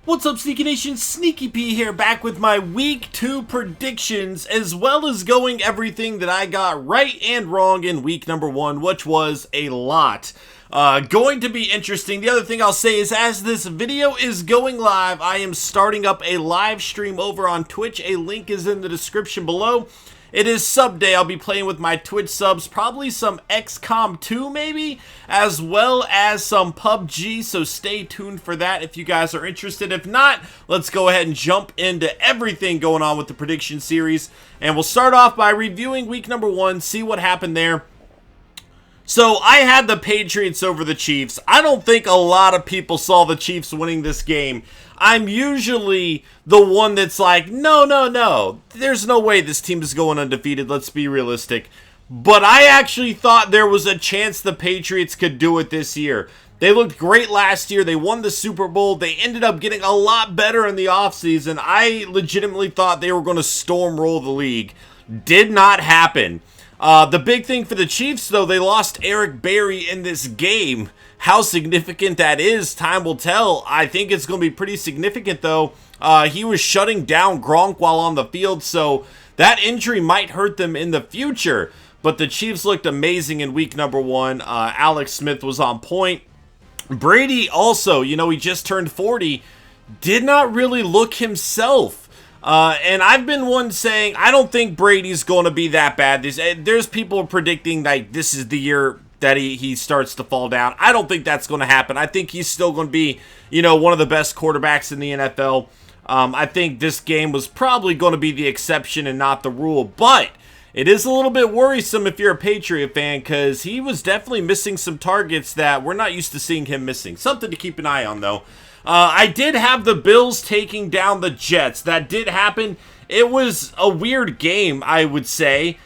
What's up, Sneaky Nation? SnEaKy here, back with my Week 2 predictions, as well as going everything that I got right and wrong in Week number 1, which was a lot. Going to be interesting. The other thing I'll say is, as this video is going live, I am starting up a live stream over on Twitch. A link is in the description below. It is sub day. I'll be playing with my Twitch subs, probably some XCOM 2 maybe, as well as some PUBG, so stay tuned for that if you guys are interested. If not, let's go ahead and jump into everything going on with the prediction series, and we'll start off by reviewing week number 1, see what happened there. So, I had the Patriots over the Chiefs. I don't think a lot of people saw the Chiefs winning this game. I'm usually the one that's like, no, there's no way this team is going undefeated, let's be realistic. But I actually thought there was a chance the Patriots could do it this year. They looked great last year, they won the Super Bowl, they ended up getting a lot better in the offseason. I legitimately thought they were going to steamroll the league. Did not happen. The big thing for the Chiefs, though, they lost Eric Berry in this game. How significant that is, time will tell. I think it's going to be pretty significant, though. He was shutting down Gronk while on the field, so that injury might hurt them in the future. But the Chiefs looked amazing in week number 1. Alex Smith was on point. Brady also, you know, he just turned 40, did not really look himself. And I've been one saying, I don't think Brady's going to be that bad. There's people predicting like this is the year that he starts to fall down. I don't think that's going to happen. I think he's still going to be, you know, one of the best quarterbacks in the NFL. I think this game was probably going to be the exception and not the rule. But it is a little bit worrisome if you're a Patriot fan, because he was definitely missing some targets that we're not used to seeing him missing. Something to keep an eye on, though. I did have the Bills taking down the Jets. That did happen. It was a weird game, I would say.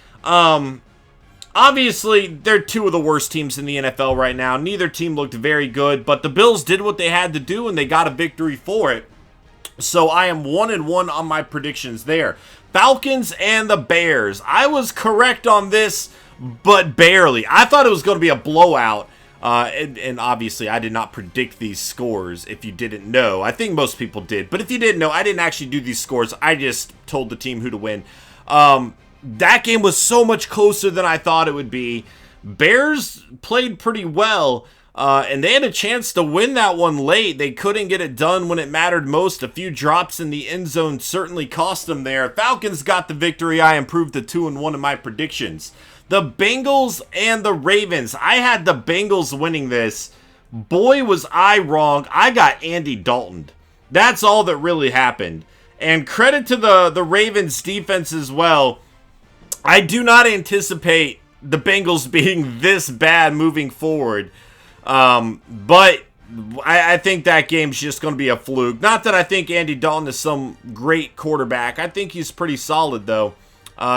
Obviously, they're two of the worst teams in the NFL right now. Neither team looked very good, but the Bills did what they had to do, and they got a victory for it. So I am 1-1 on my predictions there. Falcons and the Bears. I was correct on this, but barely. I thought it was going to be a blowout. And obviously, I did not predict these scores, if you didn't know. I think most people did. But if you didn't know, I didn't actually do these scores. I just told the team who to win. That game was so much closer than I thought it would be. Bears played pretty well, and they had a chance to win that one late. They couldn't get it done when it mattered most. A few drops in the end zone certainly cost them there. Falcons got the victory. I improved to 2-1 in my predictions. The Bengals and the Ravens. I had the Bengals winning this. Boy, was I wrong. I got Andy Dalton. That's all that really happened. And credit to the Ravens defense as well. I do not anticipate the Bengals being this bad moving forward. But I think that game's just going to be a fluke. Not that I think Andy Dalton is some great quarterback. I think he's pretty solid, though.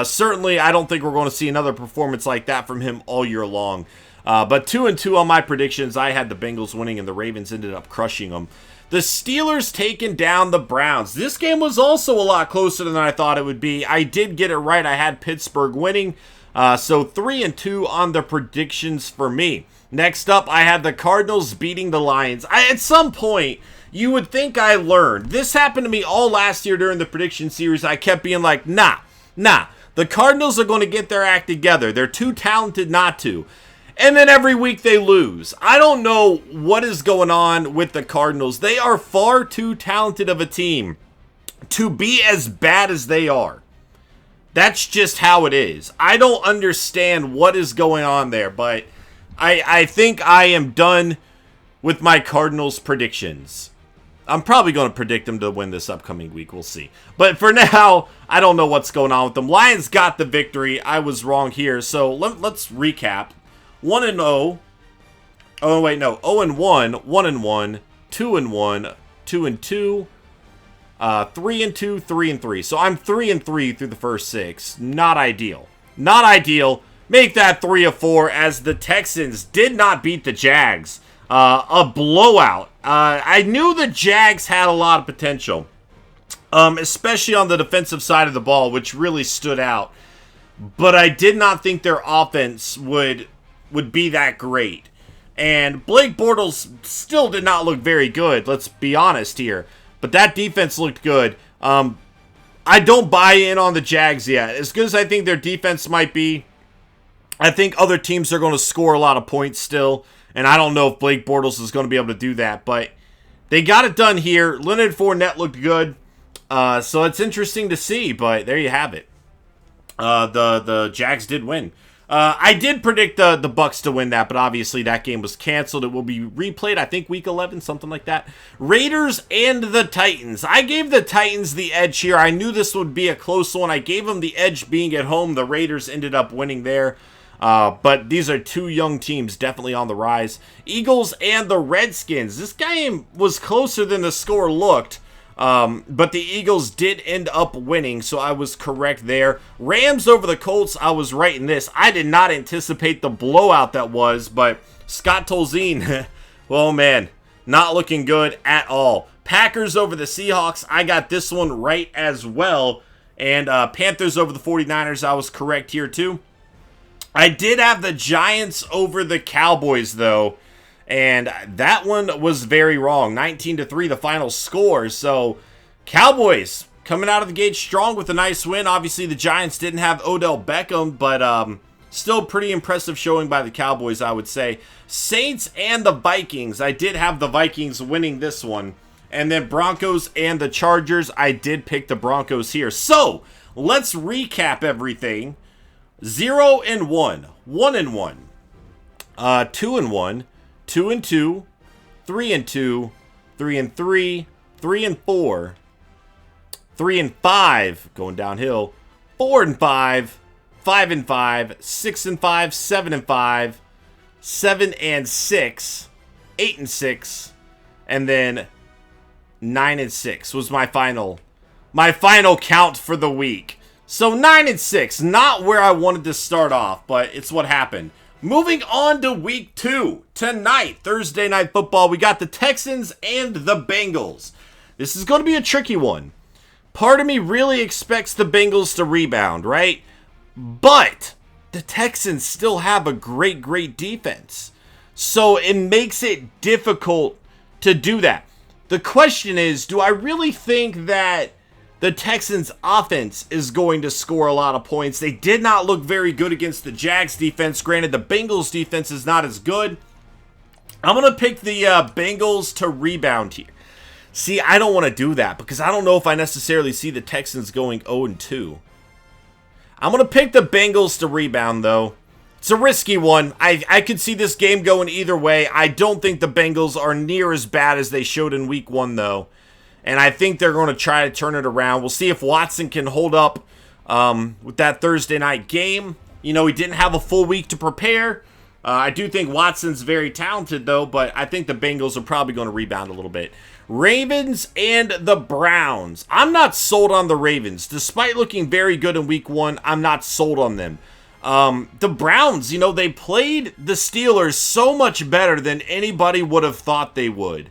Certainly, I don't think we're going to see another performance like that from him all year long. But 2-2 on my predictions. I had the Bengals winning, and the Ravens ended up crushing them. The Steelers taking down the Browns. This game was also a lot closer than I thought it would be. I did get it right. I had Pittsburgh winning. So 3-2 on the predictions for me. Next up, I had the Cardinals beating the Lions. At some point, you would think I learned. This happened to me all last year during the prediction series. I kept being like, nah. The Cardinals are going to get their act together. They're too talented not to. And then every week they lose. I don't know what is going on with the Cardinals. They are far too talented of a team to be as bad as they are. That's just how it is. I don't understand what is going on there, but I think I am done with my Cardinals predictions. I'm probably going to predict them to win this upcoming week. We'll see. But for now, I don't know what's going on with them. Lions got the victory. I was wrong here. So let's recap. 1-0. Oh, wait, no. 0-1, 1-1, 2-1, 2-2, 3-2, 3-3. So I'm 3-3 through the first 6. Not ideal. Not ideal. Make that 3-4 as the Texans did not beat the Jags. A blowout. I knew the Jags had a lot of potential, especially on the defensive side of the ball, which really stood out. But I did not think their offense would be that great. And Blake Bortles still did not look very good, let's be honest here. But that defense looked good. I don't buy in on the Jags yet. As good as I think their defense might be, I think other teams are going to score a lot of points still. And I don't know if Blake Bortles is going to be able to do that. But they got it done here. Leonard Fournette looked good. So it's interesting to see. But there you have it. The Jags did win. I did predict the Bucs to win that, but obviously that game was canceled. It will be replayed, I think, week 11, something like that. Raiders and the Titans. I gave the Titans the edge here. I knew this would be a close one. I gave them the edge being at home. The Raiders ended up winning there. But these are two young teams definitely on the rise. Eagles and the Redskins. This game was closer than the score looked. But the Eagles did end up winning, so I was correct there. Rams over the Colts, I was right in this. I did not anticipate the blowout that was, but Scott Tolzien, well, man, not looking good at all. Packers over the Seahawks, I got this one right as well. And Panthers over the 49ers, I was correct here too. I did have the Giants over the Cowboys, though. And that one was very wrong. 19-3 the final score. So, Cowboys coming out of the gate strong with a nice win. Obviously, the Giants didn't have Odell Beckham, but still pretty impressive showing by the Cowboys, I would say. Saints and the Vikings. I did have the Vikings winning this one. And then Broncos and the Chargers. I did pick the Broncos here. So, let's recap everything. 0-1, 1-1, 2-1. 2-2, 3-2, 3-3, 3-4, 3-5, going downhill, 4-5, 5-5, 6-5, 7-5, 7-6, 8-6, and then 9-6 was my final count for the week. So 9-6, not where I wanted to start off, but it's what happened. Moving on to week 2. Tonight, Thursday Night Football, we got the Texans and the Bengals. This is going to be a tricky one. Part of me really expects the Bengals to rebound, right? But the Texans still have a great defense. So it makes it difficult to do that. The question is, do I really think that the Texans' offense is going to score a lot of points? They did not look very good against the Jags defense. Granted, the Bengals defense is not as good. I'm going to pick the Bengals to rebound here. See, I don't want to do that because I don't know if I necessarily see the Texans going 0-2. I'm going to pick the Bengals to rebound, though. It's a risky one. I could see this game going either way. I don't think the Bengals are near as bad as they showed in week 1, though. And I think they're going to try to turn it around. We'll see if Watson can hold up with that Thursday night game. You know, he didn't have a full week to prepare. I do think Watson's very talented, though, but I think the Bengals are probably going to rebound a little bit. Ravens and the Browns. I'm not sold on the Ravens. Despite looking very good in week 1, I'm not sold on them. The Browns, you know, they played the Steelers so much better than anybody would have thought they would.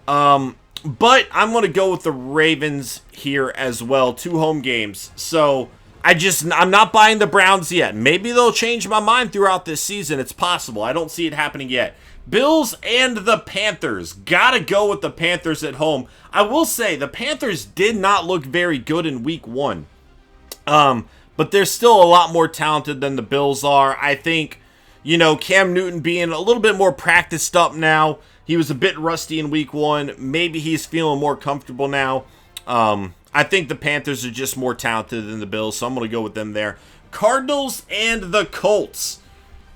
But I'm going to go with the Ravens here as well. 2 home games. So I'm not buying the Browns yet. Maybe they'll change my mind throughout this season. It's possible. I don't see it happening yet. Bills and the Panthers. Gotta go with the Panthers at home. I will say the Panthers did not look very good in week 1. But they're still a lot more talented than the Bills are. I think, you know, Cam Newton being a little bit more practiced up now. He was a bit rusty in week 1. Maybe he's feeling more comfortable now. I think the Panthers are just more talented than the Bills, so I'm going to go with them there. Cardinals and the Colts.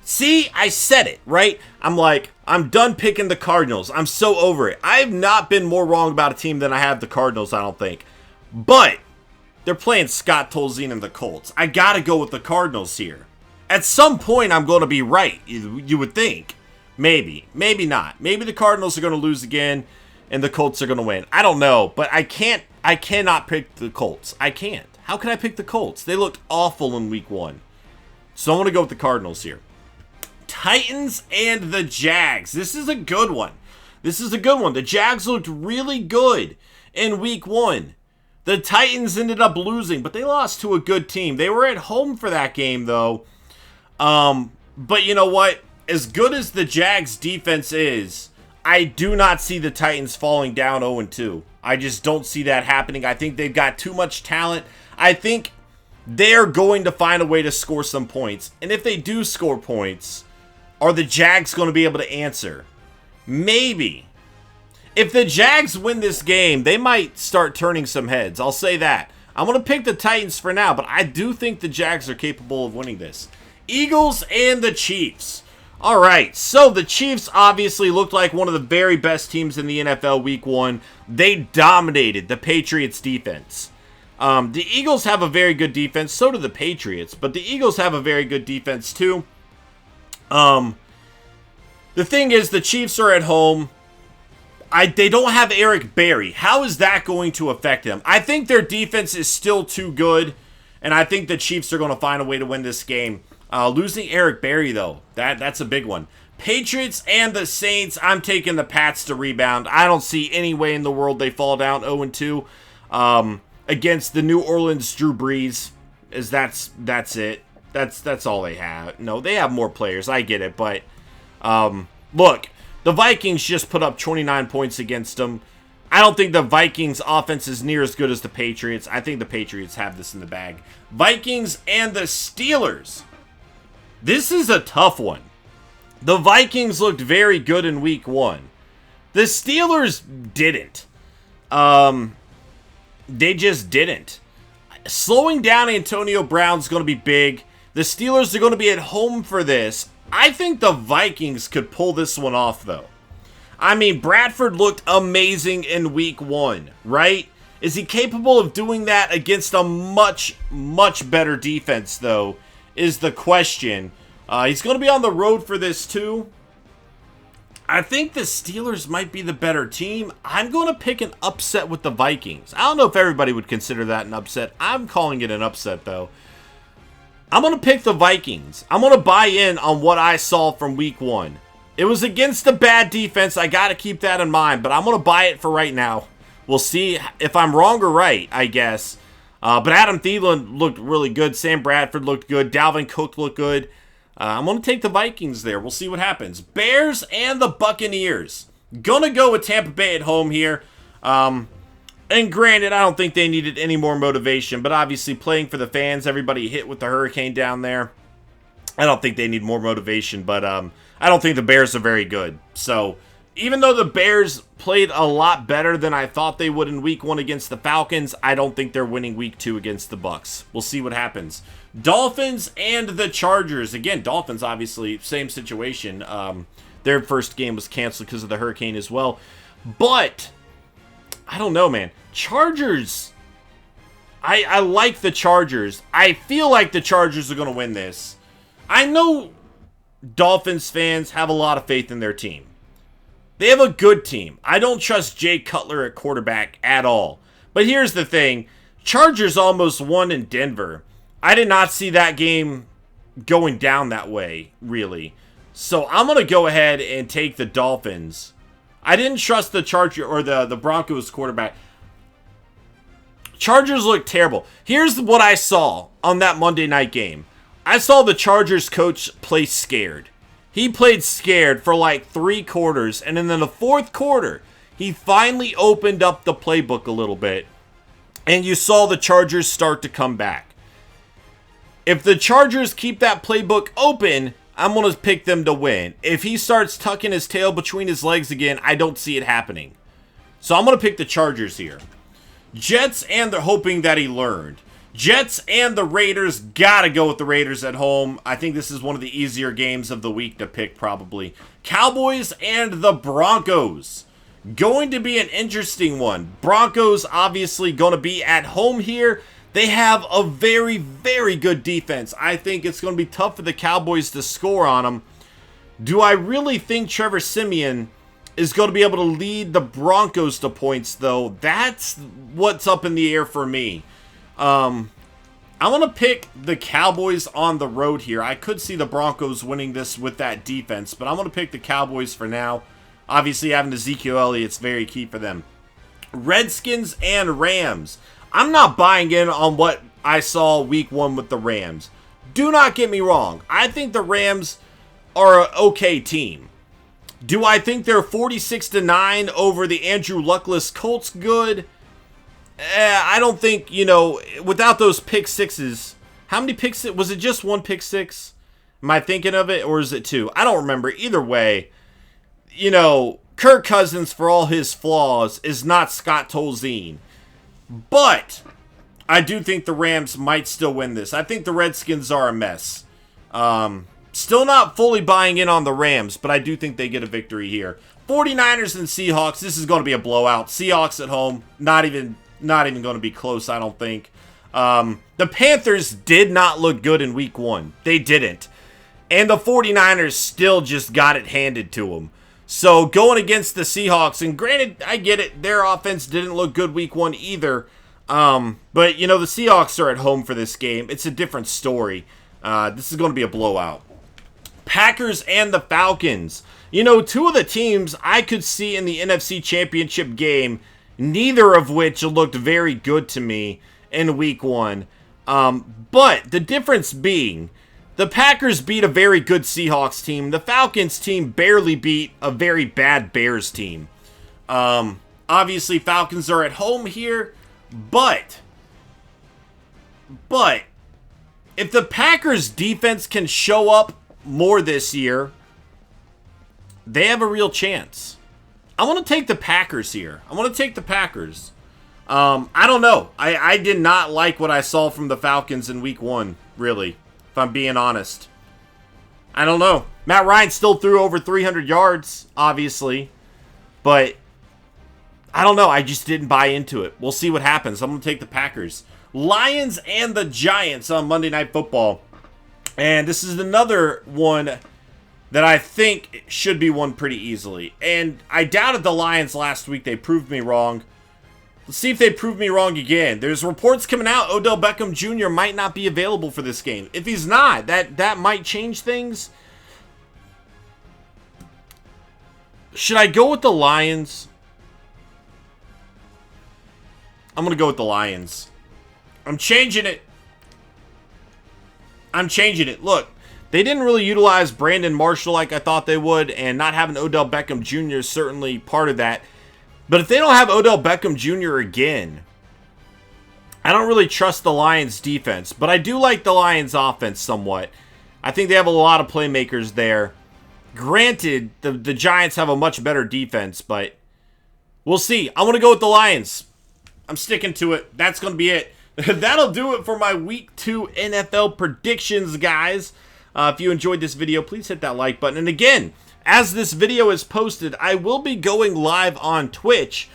See, I said it, right? I'm done picking the Cardinals. I'm so over it. I have not been more wrong about a team than I have the Cardinals, I don't think. But they're playing Scott Tolzien and the Colts. I got to go with the Cardinals here. At some point, I'm going to be right, you would think. Maybe. Maybe not. Maybe the Cardinals are going to lose again and the Colts are going to win. I don't know, but I cannot pick the Colts. I can't. How can I pick the Colts? They looked awful in week 1. So I'm going to go with the Cardinals here. Titans and the Jags. This is a good one. The Jags looked really good in week 1. The Titans ended up losing, but they lost to a good team. They were at home for that game, though. But you know what? As good as the Jags defense is, I do not see the Titans falling down 0-2. I just don't see that happening. I think they've got too much talent. I think they're going to find a way to score some points. And if they do score points, are the Jags going to be able to answer? Maybe. If the Jags win this game, they might start turning some heads. I'll say that. I'm going to pick the Titans for now, but I do think the Jags are capable of winning this. Eagles and the Chiefs. All right, so the Chiefs obviously looked like one of the very best teams in the NFL Week 1. They dominated the Patriots defense. The Eagles have a very good defense, so do the Patriots, but the Eagles have a very good defense too. The thing is, the Chiefs are at home. They don't have Eric Berry. How is that going to affect them? I think their defense is still too good, and I think the Chiefs are going to find a way to win this game. Losing Eric Berry, though, that's a big one. Patriots and the Saints, I'm taking the Pats to rebound. I don't see any way in the world they fall down 0-2 against the New Orleans Drew Brees. That's it. That's all they have. No, they have more players. I get it, but look, the Vikings just put up 29 points against them. I don't think the Vikings offense is near as good as the Patriots. I think the Patriots have this in the bag. Vikings and the Steelers. This is a tough one. The Vikings looked very good in Week 1. The Steelers didn't. They just didn't. Slowing down Antonio Brown's going to be big. The Steelers are going to be at home for this. I think the Vikings could pull this one off, though. I mean, Bradford looked amazing in Week 1, right? Is he capable of doing that against a much, much better defense, though, is the question. He's going to be on the road for this, too. I think the Steelers might be the better team. I'm going to pick an upset with the Vikings. I don't know if everybody would consider that an upset. I'm calling it an upset, though. I'm going to pick the Vikings. I'm going to buy in on what I saw from Week 1. It was against a bad defense. I got to keep that in mind, but I'm going to buy it for right now. We'll see if I'm wrong or right, I guess. But Adam Thielen looked really good. Sam Bradford looked good. Dalvin Cook looked good. I'm going to take the Vikings there. We'll see what happens. Bears and the Buccaneers. Going to go with Tampa Bay at home here. And granted, I don't think they needed any more motivation, but obviously playing for the fans, everybody hit with the hurricane down there. I don't think they need more motivation, but I don't think the Bears are very good. So even though the Bears played a lot better than I thought they would in Week 1 against the Falcons, I don't think they're winning Week 2 against the Bucs. We'll see what happens. Dolphins and the Chargers. Again, Dolphins, obviously, same situation. Their first game was canceled because of the hurricane as well. But I don't know, man. Chargers. I like the Chargers. I feel like the Chargers are going to win this. I know Dolphins fans have a lot of faith in their team. They have a good team. I don't trust Jay Cutler at quarterback at all. But here's the thing. Chargers almost won in Denver. I did not see that game going down that way, really. So I'm going to go ahead and take the Dolphins. I didn't trust the Chargers or the Broncos quarterback. Chargers look terrible. Here's what I saw on that Monday night game. I saw the Chargers coach play scared. He played scared for like 3 quarters, and then in the 4th quarter, he finally opened up the playbook a little bit, and you saw the Chargers start to come back. If the Chargers keep that playbook open, I'm going to pick them to win. If he starts tucking his tail between his legs again, I don't see it happening. So I'm going to pick the Chargers here. Jets, and they're hoping that he learned. Jets and the Raiders, gotta go with the Raiders at home. I think this is one of the easier games of the week to pick, probably. Cowboys and the Broncos. Going to be an interesting one. Broncos obviously going to be at home here. They have a very, very good defense. I think it's going to be tough for the Cowboys to score on them. Do I really think Trevor Siemian is going to be able to lead the Broncos to points, though? That's what's up in the air for me. I'm going to pick the Cowboys on the road here. I could see the Broncos winning this with that defense, but I'm going to pick the Cowboys for now. Obviously, having Ezekiel Elliott's very key for them. Redskins and Rams. I'm not buying in on what I saw Week 1 with the Rams. Do not get me wrong. I think the Rams are an okay team. Do I think they're 46-9 over the Andrew Luckless Colts good? I don't think, you know, without those pick sixes. How many picks? Was it just one pick six? Am I thinking of it, or is it two? I don't remember. Either way, you know, Kirk Cousins, for all his flaws, is not Scott Tolzien. But I do think the Rams might still win this. I think the Redskins are a mess. Still not fully buying in on the Rams, but I do think they get a victory here. 49ers and Seahawks. This is going to be a blowout. Seahawks at home. Not even going to be close, I don't think. The Panthers did not look good in week 1. They didn't. And the 49ers still just got it handed to them. So going against the Seahawks, and granted, I get it, their offense didn't look good week 1 either. But, you know, the Seahawks are at home for this game. It's a different story. This is going to be a blowout. Packers and the Falcons. You know, two of the teams I could see in the NFC Championship game, neither of which looked very good to me in week 1. But the difference being, the Packers beat a very good Seahawks team. The Falcons team barely beat a very bad Bears team. Obviously, Falcons are at home here, but if the Packers defense can show up more this year, they have a real chance. I want to take the Packers here. I want to take the Packers. I don't know. I did not like what I saw from the Falcons in week 1, really, if I'm being honest. I don't know. Matt Ryan still threw over 300 yards, obviously, but I don't know. I just didn't buy into it. We'll see what happens. I'm going to take the Packers. Lions and the Giants on Monday Night Football. And this is another one that I think should be won pretty easily. And I doubted the Lions last week. They proved me wrong. Let's see if they prove me wrong again. There's reports coming out Odell Beckham Jr. might not be available for this game. If he's not, that might change things. Should I go with the Lions? I'm going to go with the Lions. I'm changing it. Look, they didn't really utilize Brandon Marshall like I thought they would, and not having Odell Beckham Jr. is certainly part of that. But if they don't have Odell Beckham Jr. again, I don't really trust the Lions defense, but I do like the Lions offense somewhat. I think they have a lot of playmakers there. Granted, the Giants have a much better defense, but we'll see. I'm going to go with the Lions. I'm sticking to it. That's going to be it. That'll do it for my Week 2 NFL predictions, guys. If you enjoyed this video, please hit that like button. And again, as this video is posted, I will be going live on Twitch,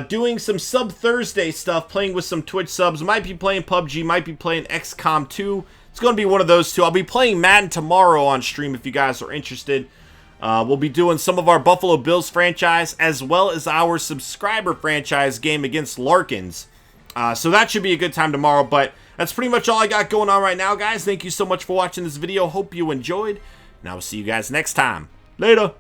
doing some Sub Thursday stuff, playing with some Twitch subs. Might be playing PUBG, might be playing XCOM 2. It's going to be one of those two. I'll be playing Madden tomorrow on stream if you guys are interested. We'll be doing some of our Buffalo Bills franchise, as well as our subscriber franchise game against Larkins. So that should be a good time tomorrow, but that's pretty much all I got going on right now, guys. Thank you so much for watching this video. Hope you enjoyed, and I will see you guys next time. Later.